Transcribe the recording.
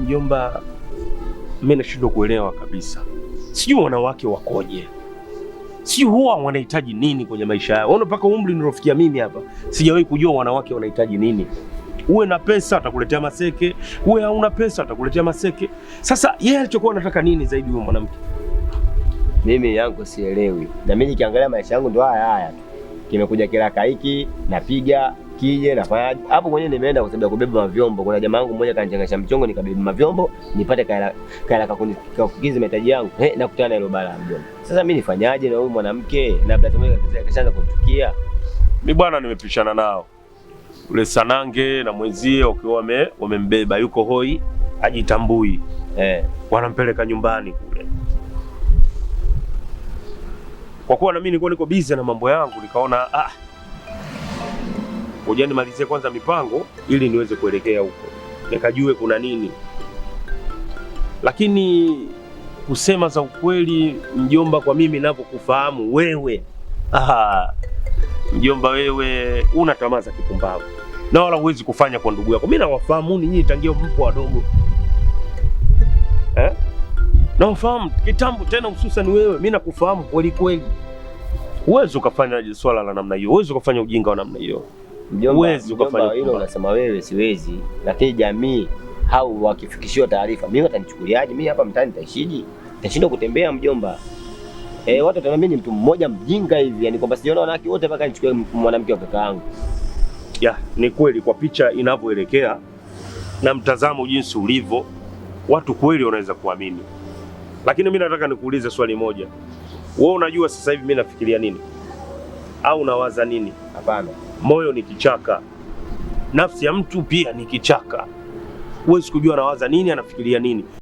mjomba, mimi nashindwa kuelewa kabisa. Sijui wanawake wakoje, sijui huwa wanahitaji nini kwenye maisha yao. Ona, mpaka umri nilofikia mimi hapa sijawahi kujua wanawake wanahitaji nini. Uwe na pesa atakuletea maseke, uwe hauna pesa atakuletea maseke. Sasa yeye alichokuwa anataka nini zaidi huyo mwanamke? Mimi yangu sielewi. Na mimi nikiangalia maisha yangu ndo haya tu. Kimekuja kila kaiki, napiga, kije, nafanya. Hapo mwenyewe nimeenda kwa sababu ya kubeba mavyombo. Kuna jamaa wangu mmoja kanichangasha mchongo nikabeba mavyombo, nipate kaela kakukizi mahitaji yangu. Nakutana na hilo bala mjomba. Sasa mimi nifanyaje na huyu mwanamke? Na labda tumeweka kashaanza kumchukia. Mimi bwana nimepishana nao. Ule Sanange na mwenzie wakiwa wamembeba yuko hoi, ajitambui. Wanampeleka nyumbani kule. Kwa kuwa na mimi nilikuwa niko busy na mambo yangu, nikaona ngoja nimalizie kwanza mipango ili niweze kuelekea huko. Nikajue kuna nini. Lakini kusema za ukweli mjomba, kwa mimi ninavyokufahamu wewe, mjomba wewe una tamaa za kipumbavu. Na wala huwezi kufanya kwa ndugu yako. Mimi nawafahamu nyinyi tangia mpo wadogo. Na ufahamu kitambo tena, hususan wewe, mimi nakufahamu kweli kweli. Huwezi ukafanya swala la namna hiyo. Huwezi ukafanya ujinga wa namna hiyo. Huwezi ukafanya hilo. Unasema wewe siwezi, lakini jamii au wakifikishiwa taarifa mimi watanichukuliaje? Mimi hapa mtaani nitaishije? Nitashindwa kutembea mjomba. Watu wataona mimi ni mtu mmoja mjinga hivi, yani kwamba sijaona wanawake wote mpaka nichukue mwanamke wa kaka yangu. Ni kweli kwa picha inavyoelekea na mtazamo jinsi ulivyo, watu kweli wanaweza kuamini. Lakini mimi nataka nikuulize swali moja. Wewe unajua sasa hivi mimi nafikiria nini? Au unawaza nini? Hapana. Moyo ni kichaka. Nafsi ya mtu pia ni kichaka. Huwezi kujua anawaza nini, anafikiria nini.